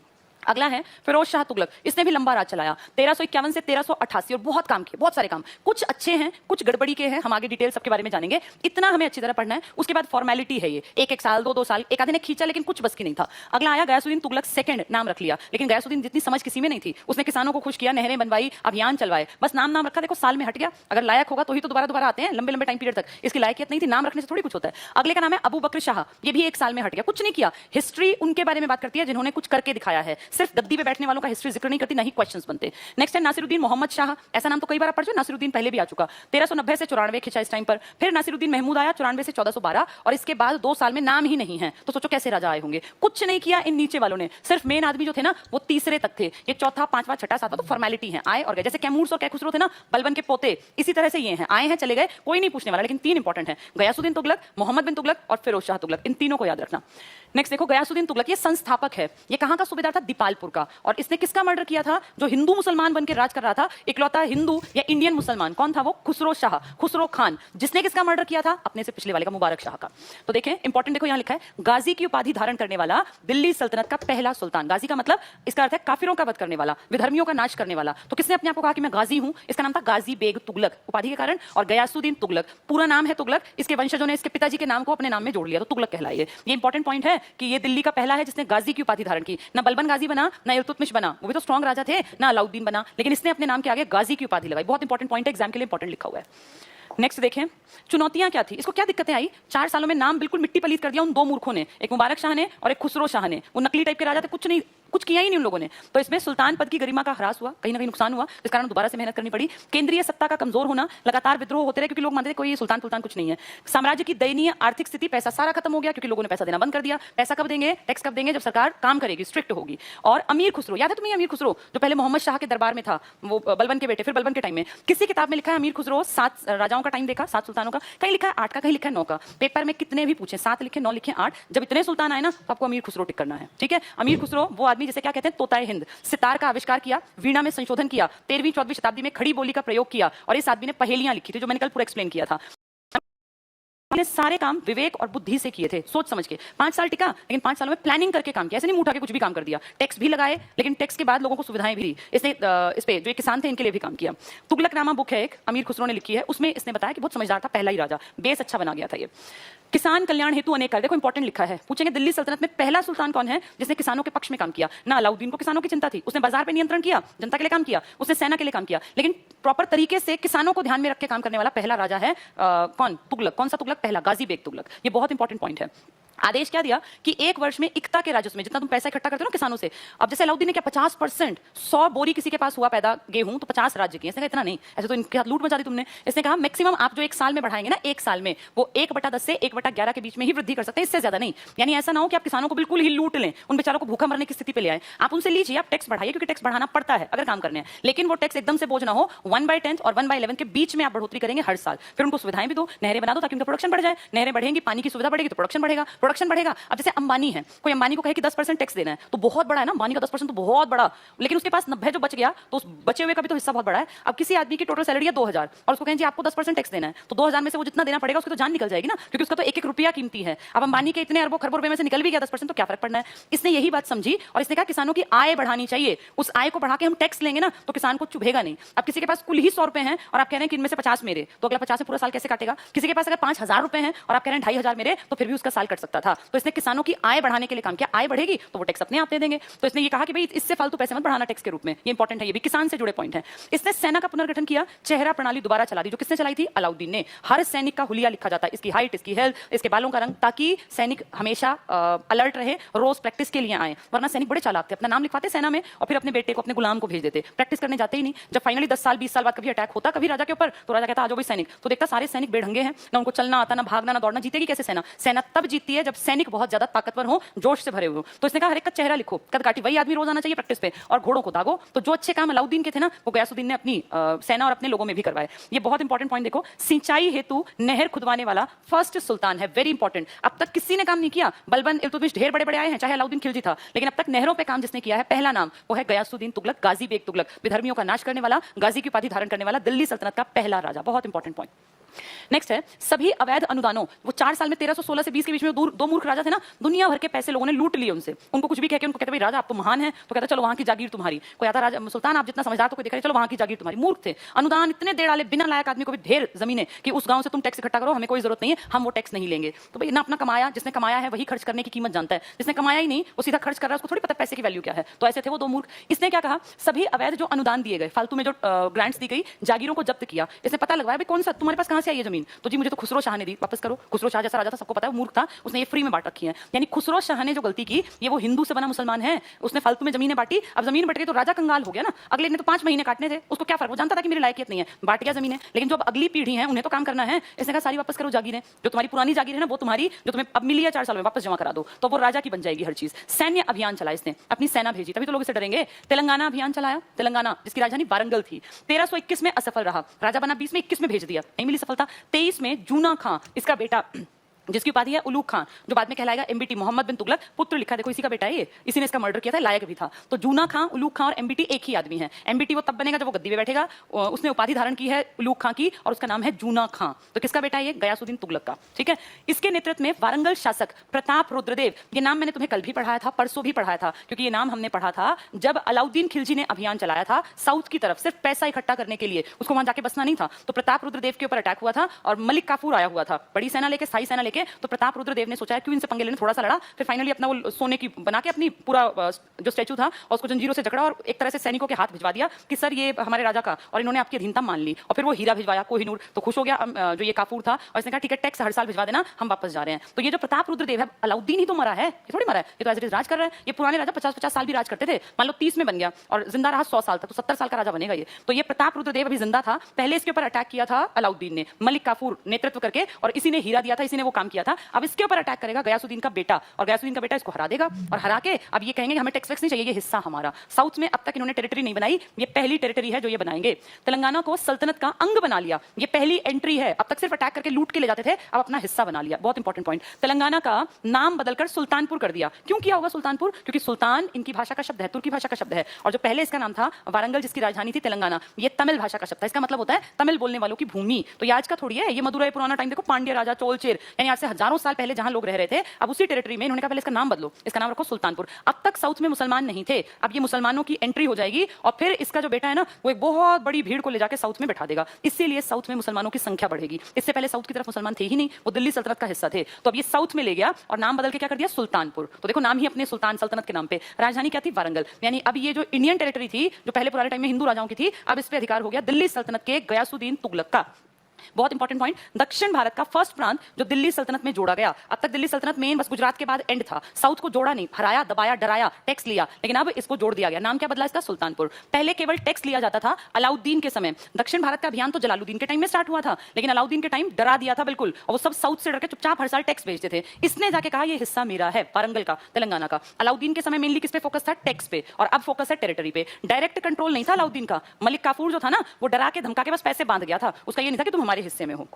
अगला है फिरोज शाह तुगलक, इसने भी लंबा राज चलाया, 1351 से 1388, और बहुत काम किए, बहुत सारे काम। कुछ अच्छे हैं, कुछ गड़बड़ी के हैं, हम आगे डिटेल सबके बारे में जानेंगे। इतना हमें अच्छी तरह पढ़ना है। उसके बाद फॉर्मेलिटी है ये, एक साल, 2 साल, एक आधे ने खींचा लेकिन कुछ बस की नहीं था। अगला आया गयासुद्दीन तुगलक सेकंड, नाम रख लिया, लेकिन गयासुद्दीन जितनी समझ किसी में नहीं थी। उसने किसानों को खुश किया, नहरें बनवाई, अभियान चलवाए, बस नाम रखा। देखो साल में हट गया, अगर लायक होगा तो ही तो दोबारा आते हैं, लंबे टाइम पीरियड तक। इसकी लायकियत नहीं थी, नाम रखने से थोड़ी कुछ होता है। अगले का नाम है अबू बकर शाह, ये भी 1 साल में हट गया, कुछ नहीं किया। हिस्ट्री उनके बारे में बात करती है जिन्होंने कुछ करके दिखाया है, सिर्फ गद्दी पे बैठने वालों का हिस्ट्री जिक्र नहीं करती, नहीं क्वेश्चंस बनते। नेक्स्ट है नासिरुद्दीन मोहम्मद शाह, ऐसा नाम तो कई बार पढ़ चुके, नासिरुद्दीन पहले भी आ चुका। 1390 से 94 खिंचा इस टाइम पर। फिर नासिरुद्दीन महमूद आया 94 से 1412, और इसके बाद 2 साल में नाम ही नहीं है। तो सोचो कैसे राजा आए होंगे। कुछ नहीं किया इन नीचे वालों ने, सिर्फ मेन आदमी जो थे ना वो तीसरे तक थे, ये चौथा, पांचवा, छठा, सातवां तो फॉर्मेलिटी है, आए और गए। जैसे कैमूर्स और कैखुसरो थे ना, बलबन के पोते, इसी तरह से ये हैं, आए हैं चले गए, कोई नहीं पूछने वाला। लेकिन 3 इंपॉर्टेंट है, गयासुद्दीन तुगलक, मोहम्मद बिन तुगलक और फिरोज शाह तुगलक, इन तीनों को याद रखना। नेक्स्ट देखो, गयासुद्दीन तुगलक ये संस्थापक है। ये कहां का सूबेदार था? दीपालपुर का। और इसने किसका मर्डर किया था? जो हिंदू मुसलमान बनकर राज कर रहा था, इकलौता हिंदू या इंडियन मुसलमान। कौन था वो? खुसरो शाह, खुसरो खान। जिसने किसका मर्डर किया था? अपने से पिछले वाले का, मुबारक शाह का। तो देखें इंपॉर्टेंट, देखो यहां लिखा है गाजी की उपाधि धारण करने वाला दिल्ली सल्तनत का पहला सुल्तान। गाजी का मतलब इसका अर्थ है काफिरों का वध करने वाला, विधर्मियों का नाश करने वाला। तो किसने अपने आप को कहा कि मैं गाजी हूं? इसका नाम था गाजी बेग तुगलक, उपाधि के कारण। और गयासुद्दीन तुगलक पूरा नाम है तुगलक, इसके वंशजों ने इसके पिताजी के नाम को अपने नाम में जोड़ लिया तो तुगलक कहलाए। ये इंपॉर्टेंट पॉइंट है कि ये दिल्ली का पहला है जिसने गाजी की उपाधि धारण की। ना बलबन गाजी बना, ना इल्तुतमिश बना, वो भी तो स्ट्रॉन्ग राजा थे, ना अलाउद्दीन बना, लेकिन इसने अपने नाम के आगे गाजी की उपाधि लगाई। बहुत इंपॉर्टेंट पॉइंट है, एग्जाम के लिए इंपॉर्टेंट लिखा हुआ है। नेक्स्ट देखें, चुनौतियां क्या थी, इसको क्या दिक्कतें आई। 4 सालों में नाम बिल्कुल मिट्टी पलीत कर दिया उन 2 मूर्खों ने, एक मुबारक शाह ने और एक खुसरो शाह ने। वो नकली टाइप के राजा थे, कुछ किया ही नहीं उन लोगों ने। तो इसमें सुल्तान पद की गरिमा का ह्रास हुआ, कहीं ना कहीं नुकसान हुआ, जिस कारण दोबारा से मेहनत करनी पड़ी। केंद्रीय सत्ता का कमजोर होना, लगातार विद्रोह होते रहे क्योंकि लोग मानते थे कोई सुल्तान कुछ नहीं है। साम्राज्य की दयनीय आर्थिक स्थिति, पैसा सारा खत्म हो गया क्योंकि लोगों ने पैसा देना बंद कर दिया। पैसा कब देंगे, टैक्स कब देंगे? जब सरकार काम करेगी, स्ट्रिक्ट होगी। और अमीर खुसरो, याद है तुम्हें अमीर खुसरो जो पहले मोहम्मद शाह के दरबार में था, वो बलबन के बेटे, फिर बलबन के टाइम में किसी किताब में लिखा है अमीर खुसरो 7 राजाओं का टाइम देखा, 7 सुल्तानों का, कहीं लिखा है 8 का, कहीं लिखा है 9 का। पेपर में कितने भी पूछे, 7 लिखे, 9 लिखे, 8, जब इतने सुल्तान आए ना तो आपको अमीर खुसरो टिक करना है। ठीक है, अमीर खुसरो वो आदमी जिसे क्या कहते हैं, तोता हिंद। सितार का आविष्कार किया, वीणा में संशोधन किया, 13वीं 14वीं शताब्दी में खड़ी बोली का प्रयोग किया, और इस आदमी ने पहेलियां लिखी थी जो मैंने कल पूरा एक्सप्लेन किया था। मैंने सारे काम विवेक और बुद्धि से किए थे, सोच समझ के। 5 साल टिका, लेकिन 5 सालों में प्लानिंग करके काम किया, ऐसे नहीं मुंह उठा के कुछ भी काम कर दिया। टैक्स भी लगाए, लेकिन टैक्स के बाद लोगों को सुविधाएं भी दी। इसने इस पे जो किसान थे इनके लिए भी काम किया। तुगलकनामा बुक है एक, अमीर खुसरो ने लिखी है, उसमें इसने बताया कि बहुत समझदार था, पहला ही राजा, बेस अच्छा बना गया था ये। किसान कल्याण हेतु अनेक कार्य, देखो इंपॉर्टेंट लिखा है, पूछेंगे दिल्ली सल्तनत में पहला सुल्तान कौन है जिसने किसानों के पक्ष में काम किया। ना अलाउद्दीन को किसानों की चिंता थी, उसने बाजार पे नियंत्रण किया, जनता के लिए काम किया, उसने सेना के लिए काम किया, लेकिन प्रॉपर तरीके से किसानों को ध्यान में रख के काम करने वाला पहला राजा है कौन? तुगलक। कौन सा तुगलक? पहला, गाजी बेग तुगलक। ये बहुत इंपॉर्टेंट पॉइंट है। आदेश क्या दिया कि 1 वर्ष में इक्ता के राजस्व में जितना तुम पैसा इकट्ठा करते हो ना किसानों से, अब जैसे अलाउद्दीन ने क्या 50%, 100 बोरी किसी के पास हुआ पैदा गेहूं तो 50 राज्य की, इसने कहा इतना नहीं, ऐसे तो इनके हाथ लूट मचा दी तुमने। इसने कहा मैक्सिमम आप जो 1 साल में बढ़ाएंगे ना, 1 साल में वो 1/10 से 1/11 के बीच में ही वृद्धि कर सकते हैं, इससे ज्यादा नहीं। यानी ऐसा ना हो कि आप किसानों को बिल्कुल ही लूट लें, उन बेचारों को भूखा मरने की स्थिति पे ले आए। आप उनसे लीजिए, आप टैक्स बढ़ाइए, क्योंकि टैक्स बढ़ाना पड़ता है अगर काम करने हैं, लेकिन वो टैक्स एकदम से बोझ ना हो। 1/10 और 1/11 के बीच में आप बढ़ोतरी करेंगे हर साल। फिर उनको सुविधाएं भी दो, नहरें बना दो ताकि उनका प्रोडक्शन बढ़ जाए, नहरें बढ़ेंगी, पानी की सुविधा बढ़ेगी तो प्रोडक्शन बढ़ेगा। अब जैसे अंबानी है, कोई अंबानी को कहे कि 10% टैक्स देना है तो बहुत बड़ा है ना, अंबानी का 10% तो बहुत बड़ा, लेकिन उसके पास 90 जो बच गया तो उस बचे हुए का भी तो हिस्सा बहुत बड़ा है। अब किसी आदमी की टोटल सैलरी है 2000 और उसको कहें जी आपको 10% टैक्स देना है, तो 2000 में से वो जितना देना पड़ेगा उसकी तो जान निकल जाएगी ना, क्योंकि उसका तो 1-1 रुपया कीमती है। अब अंबानी के इतने अरबों खरबों रुपए में से निकल भी गया 10%, तो क्या फर्क पड़ना है। इसने यही बात समझी और इसने कहा किसानों की आय बढ़ानी चाहिए, उस आय को बढ़ा के हम टैक्स लेंगे ना तो किसान को चुभेगा नहीं। अब किसी के पास कुल ही 100 रुपए हैं और आप कह रहे हैं कि इनमें से 50 मेरे, तो अगला 50 से पूरा साल कैसे काटेगा। किसी के पास अगर 5000 रुपए हैं और आप कह रहे हैं 2500 मेरे, तो फिर भी उसका साल कट सकता था, तो इसने किसानों की आय बढ़ाने के लिए काम किया। आय बढ़ेगी तो वो टैक्स अपने आप दे देंगे, तो इसने ये कहा कि भाई इससे फालतू पैसे मत बढ़ाना टैक्स के रूप में, ये इंपॉर्टेंट है, ये भी किसान से जुड़े पॉइंट है। इसने सेना का पुनर्गठन किया, चेहरा प्रणाली दोबारा चला दी, जो किसने चलाई थी? अलाउद्दीन ने। हर सैनिक का हुलिया लिखा जाता है, इसकी हाइट, इसकी हेल्थ, इसके बालों का रंग, ताकि सैनिक हमेशा अलर्ट रहे, रोज प्रैक्टिस के लिए आए। वरना सैनिक बड़े चालाक थे, अपना नाम लिखवाते सेना में और फिर अपने बेटे को, अपने गुलाम को भेज देते, प्रैक्टिस करने जाते ही नहीं। जब फाइनली 10 साल 20 साल बाद कभी अटैक होता कभी राजा के ऊपर, तो राजा कहता आ जाओ भाई सैनिक, तो देखता सारे सैनिक बेढंगे हैं, ना उनको चलना आता, ना भागना, ना दौड़ना। जीतेगी कैसे सेना? सेना तब जीतती है जब सैनिक बहुत ज्यादा ताकतवर हो, जोश से भरे हुए हो। तो इसने कहा हर एक का चेहरा लिखो, कद काटी, वही आदमी रोज आना चाहिए प्रैक्टिस पे, और घोड़ों को दागो। तो जो अच्छे काम अलाउद्दीन के थे ना, वो गयासुद्दीन ने अपनी सेना और अपने लोगों में भी करवाए। ये बहुत इंपॉर्टेंट पॉइंट देखो, सिंचाई हेतु नहर खुदवाने वाला फर्स्ट सुल्तान है, वेरी इंपॉर्टेंट। अब तक किसी ने काम नहीं किया, बलबन इल्तुतमिश ढेर बड़े बड़े आए हैं, चाहे अलाउद्दीन खिलजी था, लेकिन अब तक नहरों पे काम जिसने किया है, पहला नाम वो है गयासुद्दीन तुगलक, गाजी बेग तुगलक, विधर्मियों का नाश करने वाला, गाजी की उपाधि धारण करने वाला, दिल्ली सल्तनत का पहला राजा। बहुत इंपॉर्टेंट पॉइंट। नेक्स्ट है सभी अवैध अनुदानों, वो 4 साल में 1316 से 20 के बीच में दो मूर्ख राजा थे ना, दुनिया भर के पैसे लोगों ने लूट लिए उनसे। उनको कुछ भी कह के उनको कहते भाई राजा आप तो महान है, तो कहता चलो वहां की जागीर तुम्हारी। कोई आता राजा सुल्तान आप जितना समझदार, तो कोई देखा चलो वहां की जागीर तुम्हारी। मूर्ख थे, अनुदान इतने दे डाले बिना लायक आदमी को भी ढेर जमीनें कि उस गांव से तुम टैक्स इकट्ठा करो, हमें कोई जरूरत नहीं है, हम वो टैक्स नहीं लेंगे। तो भाई ना अपना कमाया, जिसने कमाया है वही खर्च करने की कीमत जानता है, जिसने कमाया ही नहीं वो सीधा खर्च कर रहा है, उसको थोड़ी पता पैसे की वैल्यू क्या है। तो ऐसे थे वो दो मूर्ख। इसने क्या कहा, सभी अवैध जो अनुदान दिए गए, फालतू में जो ग्रांट्स दी गई, जागीरों को जब्त किया। इसने पता लगवाया भाई कौन सा तुम्हारे पास कहां से आई है जमीन, तो जी मुझे तो खुसरो शाह ने दी, वापस करो। खुसरो शाह जैसा राजा था, सबको पता है, मूर्ख था, उसने ये फ्री में बांट रखी है। यानी खुसरो शाह ने जो गलती की, ये वो हिंदू से बना मुसलमान है, उसने फालतू में जमीनें बांटी। अब जमीन बट गई तो राजा कंगाल हो गया ना, अगले ने तो 5 महीने काटने थे, उसको क्या फर्क, वो जानता था कि मेरी लायकियत नहीं है, बांट गया जमीनें। लेकिन जो अब अगली पीढ़ी है उन्हें तो काम करना है, इसने कहा सारी वापस करो जागीरें, जो तुम्हारी पुरानी जागीर है ना, वो तुम्हारी जो तुम्हें अब मिली है 4 साल में वापस जमा करा दो, तो वो राजा की बन जाएगी हर चीज। सैन्य अभियान चला इसने, अपनी सेना भेजी, तभी तो लोग इसे डरेंगे। तेलंगाना अभियान चलाया, तेलंगाना जिसकी राजधानी वारंगल थी, 1321 में असफल रहा, राजा बना 20 में, 21 में भेज दिया, नहीं मिली सफलता। 23 में जूना खां, इसका बेटा जिसकी उपाधि है उलूग खान, जो बाद में कहलाएगा एमबीटी, मोहम्मद बिन तुगलक, पुत्र लिखा, देखो इसी का बेटा है ये, इसी ने इसका मर्डर किया था, लायक भी था। तो जूना खां, उलूग खां और एमबीटी एक ही आदमी है। एमबीटी वो तब बनेगा जब वो गद्दी पे बैठेगा। उसने उपाधि धारण की है उलूग खां की, और उसका नाम है जूना खां। तो किसका बेटा है ये? गयासुद्दीन तुगलक का, ठीक है। इसके नेतृत्व में वारंगल शासक प्रताप रुद्रदेव, ये नाम मैंने तुम्हें कल भी पढ़ाया था, परसों भी पढ़ाया था, क्योंकि ये नाम हमने पढ़ा था जब अलाउद्दीन खिलजी ने अभियान चलाया था साउथ की तरफ, सिर्फ पैसा इकट्ठा करने के लिए, उसको वहां जाके बसना नहीं था। तो प्रताप रुद्रदेव के ऊपर अटैक हुआ था और मलिक काफूर आया हुआ था, बड़ी सेना लेके, स्थायी सेना लेके। तो प्रताप रुद्रदेव ने सोचा क्यों इनसे पंगे लेने, थोड़ा सा लड़ा, फिर फाइनली अपना वो सोने की बना के अपनी पूरा जो स्टैचू था और उसको जंजीरों से जकड़ा और एक तरह से सैनिकों के हाथ भिजवा दिया कि सर ये हमारे राजा का, और इन्होंने आपकी अधीनता मान ली। और फिर वो हीरा भिजवाया कोहिनूर, तो खुश हो गया जो ये काफूर था, और इसने कहा ठीक है टैक्स हर साल भिजवा देना, हम वापस जा रहे हैं। तो ये जो प्रताप रुद्रदेव है, अलाउद्दीन ही तो मरा है, ये थोड़ी मरा है, ये तो एज इट इज राज कर रहा है। ये पुराने राजा 50-50 साल भी राज करते थे, मान लो 30 में बन गया और जिंदा रहा 100 साल तक, तो 70 साल का राजा बनेगा ये। तो ये प्रताप रुद्रदेव अभी जिंदा था, पहले इसके ऊपर अटैक किया था अलाउद्दीन ने, मलिक काफूर नेतृत्व करके, और इसी ने हीरा दिया था, इसी ने वो काम किया था। अब इसके ऊपर अटैक करेगा गयासुद्दीन का बेटा, और गयासुद्दीन का बेटा इसको हरा देगा, और हरा के अब ये कहेंगे हमें टैक्स वैक्स नहीं चाहिए, ये हिस्सा हमारा। साउथ में अब तक इन्होंने टेरिटरी नहीं बनाई, ये पहली टेरिटरी है जो ये बनाएंगे। तेलंगाना को सल्तनत का अंग बना लिया, ये पहली एंट्री है। अब तक सिर्फ अटैक करके लूट के ले जाते थे, अब अपना हिस्सा बना लिया। बहुत इंपॉर्टेंट पॉइंट। तेलंगाना का नाम बदलकर सुल्तानपुर कर दिया। क्यों किया होगा सुल्तानपुर? क्योंकि सुल्तान इनकी भाषा का शब्द है, तुर्की भाषा का शब्द है, और जो पहले इसका नाम था वारंगल जिसकी राजधानी थी तेलंगाना, ये तमिल भाषा का शब्द है। इसका मतलब होता है तमिल बोलने वालों की भूमि। तो ये आज का थोड़ी है, ये मदुरई पुराना टाइम देखो, पांड्य राजा चोलचेर, यानी आज से हजारों साल पहले जहां लोग रह रहे थे, अब उसी टेरिटरी में इन्होंने कहा पहले इसका नाम बदलो, इसका नाम रखो सुल्तानपुर। अब तक साउथ में मुसलमान नहीं थे, अब ये मुसलमानों की एंट्री हो जाएगी, और फिर इसका जो बेटा है ना, वो एक बहुत बड़ी भीड़ को ले जाके साउथ में बैठा देगा। इसीलिए साउथ में मुसलमानों की संख्या बढ़ेगी। इससे पहले साउथ की तरफ मुसलमान थे ही नहीं, वो दिल्ली सल्तनत का हिस्सा थे। तो अब ये साउथ में ले गया और नाम बदल के क्या कर दिया? सुल्तानपुर। तो देखो नाम ही अपने सुल्तान सल्तनत के नाम पे, राजधानी क्या थी? वारंगल। यानी अब ये जो इंडियन टेरिटरी थी, जो पहले पुराने टाइम में हिंदू राजाओं की थी, अब इस पे अधिकार हो गया दिल्ली सल्तनत के गयासुद्दीन तुगलक का। बहुत इंपॉर्टेंट पॉइंट, दक्षिण भारत का फर्स्ट प्रांत जो दिल्ली सल्तनत में जोड़ा गया। अब तक दिल्ली सल्तनत मेन बस गुजरात के बाद एंड था, साउथ को जोड़ा नहीं, हराया, दबाया, डराया, टैक्स लिया, लेकिन अब इसको जोड़ दिया गया। नाम क्या बदला इसका? सुल्तानपुर। पहले केवल टैक्स लिया जाता था अलाउद्दीन के समय। दक्षिण भारत का अभियान तो जलालुद्दीन के टाइम में स्टार्ट हुआ था, लेकिन अलाउद्दीन के टाइम डरा दिया था बिल्कुल, और वो सब साउथ से डर के चुपचाप हर साल टैक्स भेजते थे। इसने जाके कहा ये हिस्सा मेरा है, वारंगल का, तेलंगाना का। अलाउद्दीन के समय मेनली किस पे फोकस था? टैक्स पे, और अब फोकस है टेरिटरी पे। डायरेक्ट कंट्रोल नहीं था अलाउद्दीन का। मलिक काफूर जो था ना, वो डरा के धमका के बस पैसे बांध गया था, उसका ये नहीं था कि तुम हमारे हिस्से में हो।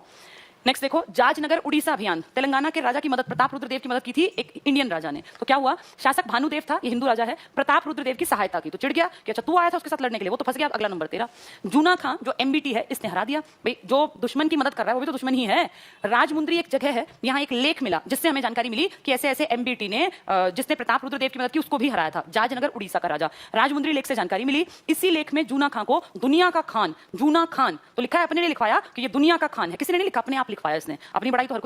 नेक्स्ट देखो, जाजनगर उड़ीसा अभियान। तेलंगाना के राजा की मदद, प्रताप रुद्रदेव की मदद की थी एक इंडियन राजा ने। तो क्या हुआ? शासक भानुदेव था, ये हिंदू राजा है, प्रताप रुद्रदेव की सहायता की, तो चिढ़ गया कि अच्छा तू आया था उसके साथ लड़ने के लिए, वो तो फंस गया, अगला नंबर तेरा। जूना खां जो एमबीटी है, इसने हरा दिया। भाई जो दुश्मन की मदद कर रहा है वो भी तो दुश्मन ही है। राजमुंद्री एक जगह है, यहाँ एक लेख मिला जिससे हमें जानकारी मिली कि ऐसे ऐसे एमबीटी ने, जिसने प्रताप रुद्रदेव की मदद की, उसको भी हराया था। जाजनगर उड़ीसा का राजा, राजमुंद्री लेख से जानकारी मिली। इसी लेख में जूना खां को दुनिया का खान, जूना खान तो लिखा है, अपने ने लिखवाया कि ये दुनिया का खान है, किसी ने नहीं लिखा, अपने आप लिखवाया इसने। अपनी बड़ाई तो हर